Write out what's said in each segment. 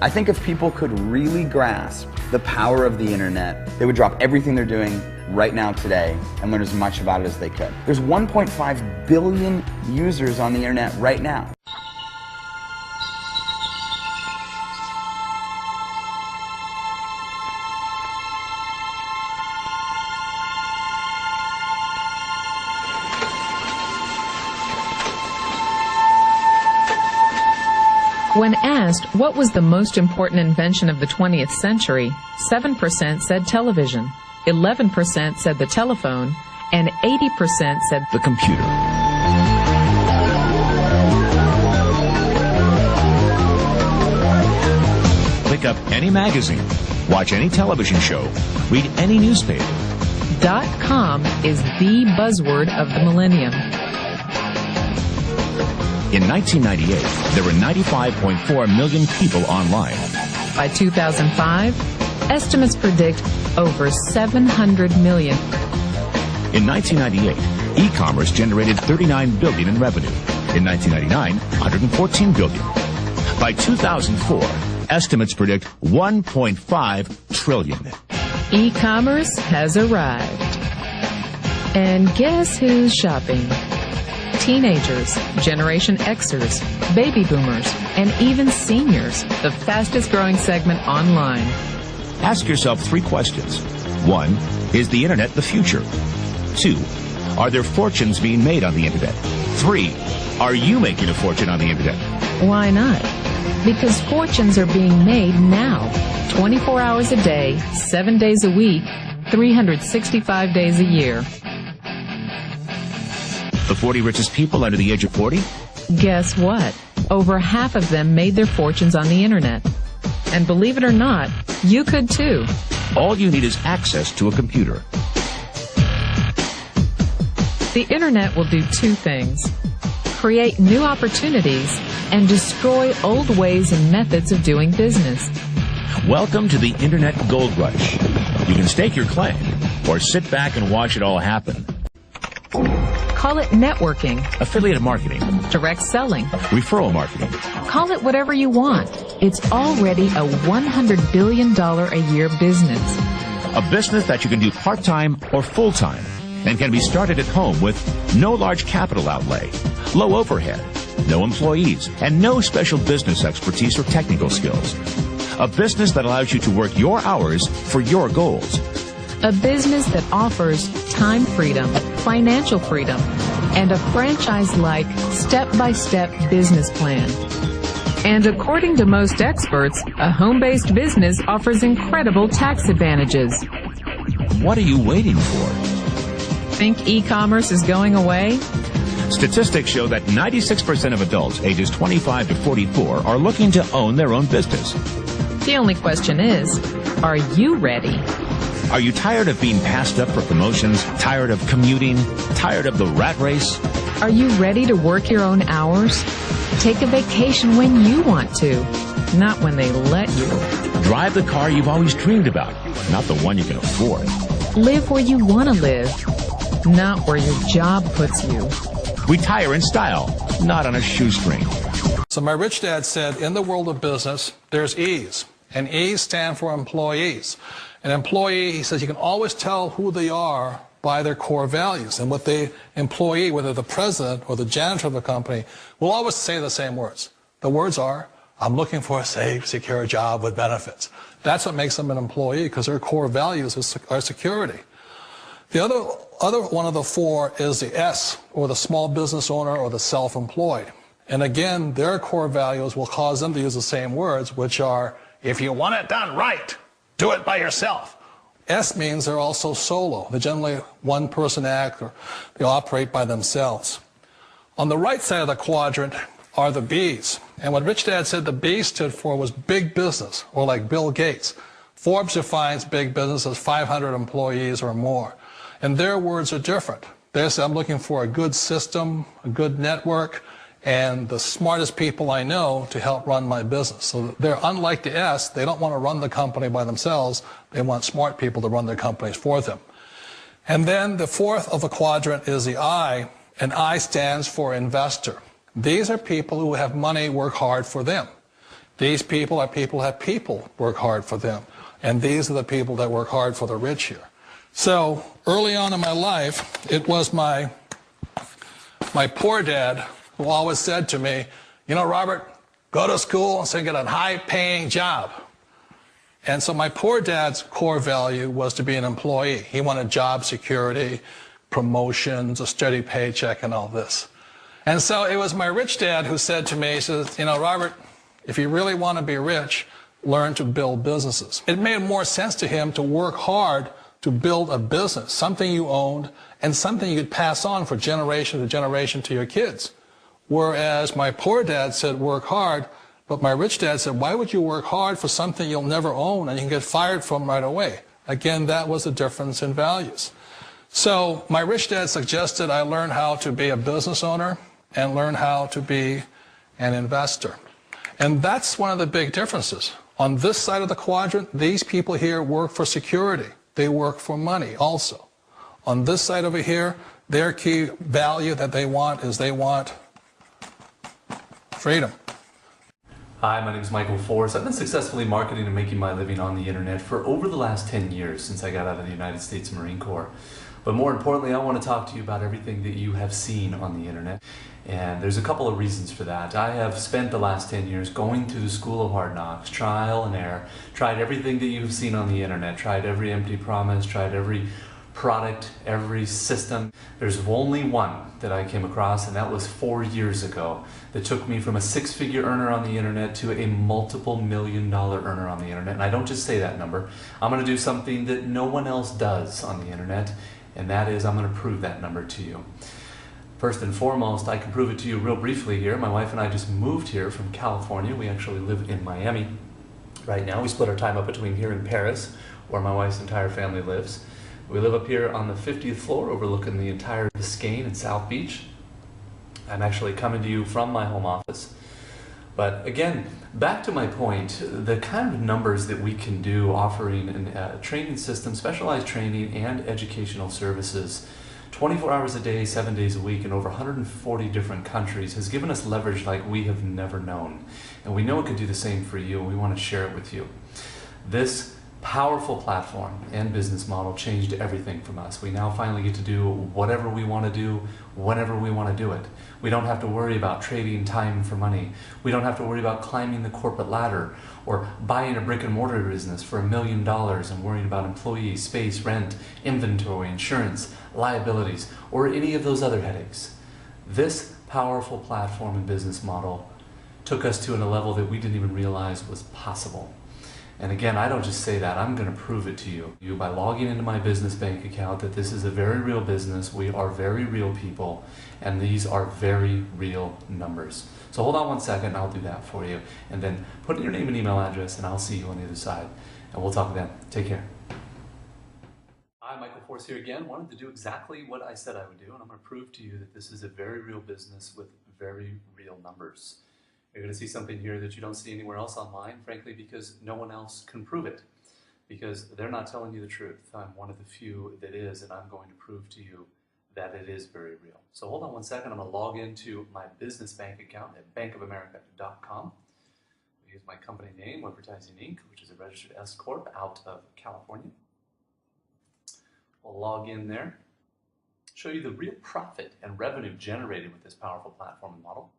I think if people could really grasp the power of the internet, they would drop everything they're doing right now today and learn as much about it as they could. There's 1.5 billion users on the internet right now. When asked what was the most important invention of the 20th century, 7% said television, 11% said the telephone, and 80% said the computer. Pick up any magazine, watch any television show, read any newspaper. .com is the buzzword of the millennium. In 1998, there were 95.4 million people online. By 2005, estimates predict over 700 million. In 1998, e-commerce generated $39 billion in revenue. In 1999, $114 billion. By 2004, estimates predict $1.5 trillion. E-commerce has arrived. And guess who's shopping? Teenagers, Generation Xers, baby boomers, and even seniors, the fastest growing segment online. Ask yourself 3 questions. 1, is the internet the future? 2, are there fortunes being made on the internet? 3, are you making a fortune on the internet? Why not? Because fortunes are being made now, 24 hours a day, 7 days a week, 365 days a year. The 40 richest people under the age of 40? Guess what? Over half of them made their fortunes on the internet. And believe it or not, you could too. All you need is access to a computer. The internet will do 2 things: create new opportunities and destroy old ways and methods of doing business. Welcome to the Internet Gold Rush. You can stake your claim or sit back and watch it all happen. Call it networking, Affiliate marketing, direct selling, referral marketing. Call it whatever you want. It's already a $100 billion a year business. A business that you can do part-time or full-time and can be started at home with no large capital outlay, low overhead, no employees, and no special business expertise or technical skills. A business that allows you to work your hours for your goals. A business that offers time freedom, financial freedom, and a franchise-like, step-by-step business plan. And according to most experts, a home-based business offers incredible tax advantages. What are you waiting for? Think e-commerce is going away? Statistics show that 96% of adults ages 25 to 44 are looking to own their own business. The only question is, are you ready? Are you tired of being passed up for promotions, tired of commuting, tired of the rat race? Are you ready to work your own hours? Take a vacation when you want to, not when they let you. Drive the car you've always dreamed about, not the one you can afford. Live where you want to live, not where your job puts you. Retire in style, not on a shoestring. So my rich dad said, in the world of business, there's E's, and E's stand for employees. An employee, he says, you can always tell who they are by their core values. And what the employee, whether the president or the janitor of the company, will always say the same words. The words are, I'm looking for a safe, secure job with benefits. That's what makes them an employee, because their core values are security. The other one of the 4 is the S, or the small business owner or the self-employed. And again, their core values will cause them to use the same words, which are, if you want it done right, do it by yourself. S means they're also solo. They're generally one-person act, or they operate by themselves. On the right side of the quadrant are the B's. And what Rich Dad said the B stood for was big business, or like Bill Gates. Forbes defines big business as 500 employees or more. And their words are different. They say, I'm looking for a good system, a good network, and the smartest people I know to help run my business. So they're unlike the S. They don't want to run the company by themselves. They want smart people to run their companies for them. And then the 4th of the quadrant is the I, and I stands for investor. These are people who have money work hard for them. These people are people that people work hard for them. And these are the people that work hard for the rich here. So early on in my life, it was my poor dad who always said to me, you know, Robert, go to school and so get a high-paying job. And so my poor dad's core value was to be an employee. He wanted job security, promotions, a steady paycheck, and all this. And so it was my rich dad who said to me, he says, you know, Robert, if you really want to be rich, learn to build businesses. It made more sense to him to work hard to build a business, something you owned, and something you could pass on for generation to generation to your kids. Whereas my poor dad said work hard, but my rich dad said, why would you work hard for something you'll never own and you can get fired from right away? Again, that was the difference in values. So my rich dad suggested I learn how to be a business owner and learn how to be an investor. And that's one of the big differences. On this side of the quadrant, these people here work for security. They work for money also. On this side over here, their key value that they want is they want freedom. Hi, my name is Michael Forrest. I've been successfully marketing and making my living on the internet for over the last 10 years since I got out of the United States Marine Corps. But more importantly, I want to talk to you about everything that you have seen on the internet. And there's a couple of reasons for that. I have spent the last 10 years going through the school of hard knocks, trial and error, tried everything that you've seen on the internet, tried every empty promise, tried every product, every system. There's only one that I came across, and that was 4 years ago, that took me from a six-figure earner on the internet to a multiple million-dollar earner on the internet. And I don't just say that number. I'm going to do something that no one else does on the internet, and that is I'm going to prove that number to you. First and foremost, I can prove it to you real briefly here. My wife and I just moved here from California. We actually live in Miami right now. We split our time up between here and Paris, where my wife's entire family lives. We live up here on the 50th floor overlooking the entire Biscayne and South Beach. I'm actually coming to you from my home office. But again, back to my point, the kind of numbers that we can do offering a training system, specialized training and educational services 24 hours a day, 7 days a week in over 140 different countries has given us leverage like we have never known. And we know it can do the same for you, and we want to share it with you. This powerful platform and business model changed everything from us. We now finally get to do whatever we want to do, whenever we want to do it. We don't have to worry about trading time for money. We don't have to worry about climbing the corporate ladder or buying a brick and mortar business for $1 million and worrying about employees, space, rent, inventory, insurance, liabilities, or any of those other headaches. This powerful platform and business model took us to a level that we didn't even realize was possible. And again, I don't just say that, I'm going to prove it to you by logging into my business bank account that this is a very real business, we are very real people, and these are very real numbers. So hold on one second, I'll do that for you. And then put in your name and email address, and I'll see you on the other side. And we'll talk then. Take care. Hi, Michael Force here again. Wanted to do exactly what I said I would do, and I'm going to prove to you that this is a very real business with very real numbers. You're going to see something here that you don't see anywhere else online, frankly, because no one else can prove it. Because they're not telling you the truth. I'm one of the few that is, and I'm going to prove to you that it is very real. So hold on one second. I'm going to log into my business bank account at bankofamerica.com. I use my company name, Advertising Inc., which is a registered S Corp out of California. We'll log in there, show you the real profit and revenue generated with this powerful platform and model.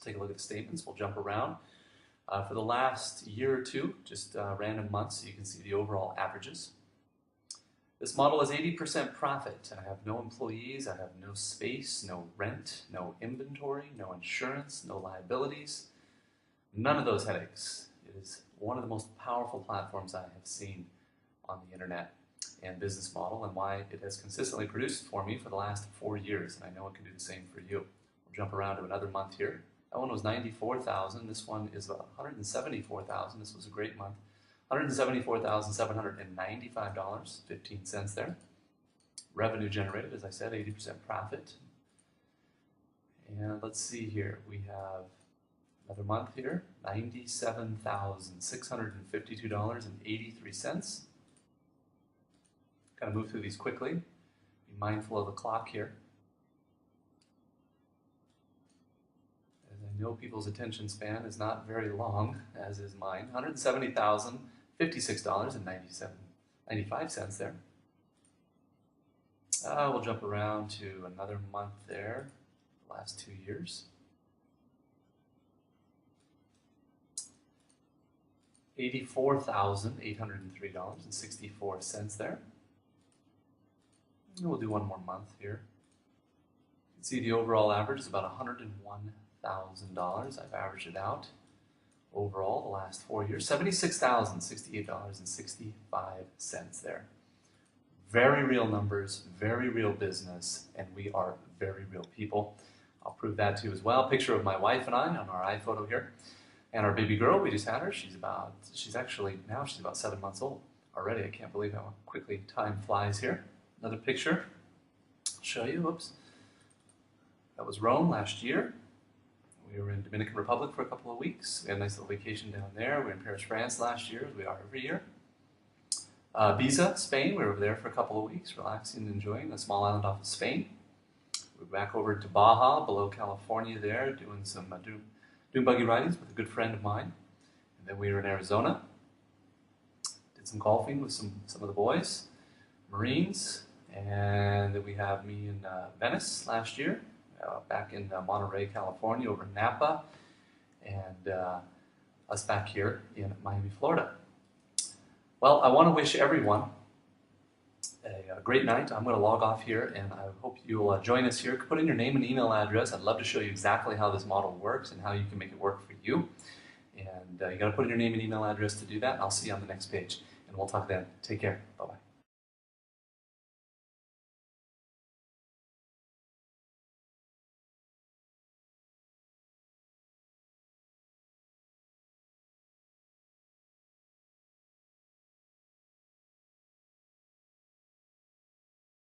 Take a look at the statements. We'll jump around. For the last year or two, just random months, so you can see the overall averages. This model is 80% profit. I have no employees, I have no space, no rent, no inventory, no insurance, no liabilities, none of those headaches. It is one of the most powerful platforms I have seen on the internet and business model, and why it has consistently produced for me for the last 4 years, and I know it can do the same for you. We'll jump around to another month here. That one was $94,000. This one is $174,000. This was a great month. $174,795.15 there. Revenue generated, as I said, 80% profit. And let's see here. We have another month here, $97,652.83. Kind of move through these quickly. Be mindful of the clock here. know people's attention span is not very long, as is mine. $170,056.95 there. We'll jump around to another month there, the last 2 years. $84,803.64 there. And we'll do one more month here. You can see the overall average is about $101,000. I've averaged it out overall the last 4 years. $76,068.65 there. Very real numbers, very real business, and we are very real people. I'll prove that to you as well. Picture of my wife and I on our iPhoto here. And our baby girl, we just had her. She's about 7 months old already. I can't believe how quickly time flies here. Another picture. I'll show you. Whoops. That was Rome last year. We were in Dominican Republic for a couple of weeks. We had a nice little vacation down there. We were in Paris, France last year, as we are every year. Ibiza, Spain. We were over there for a couple of weeks, relaxing and enjoying a small island off of Spain. We're back over to Baja, below California there, doing some doing buggy ridings with a good friend of mine. And then we were in Arizona. Did some golfing with some of the boys, Marines. And then we have me in Venice last year, back in Monterey, California, over in Napa, and us back here in Miami, Florida. Well, I want to wish everyone a great night. I'm going to log off here, and I hope you'll join us here. Put in your name and email address. I'd love to show you exactly how this model works and how you can make it work for you. And you got to put in your name and email address to do that. I'll see you on the next page, and we'll talk then. Take care. Bye-bye.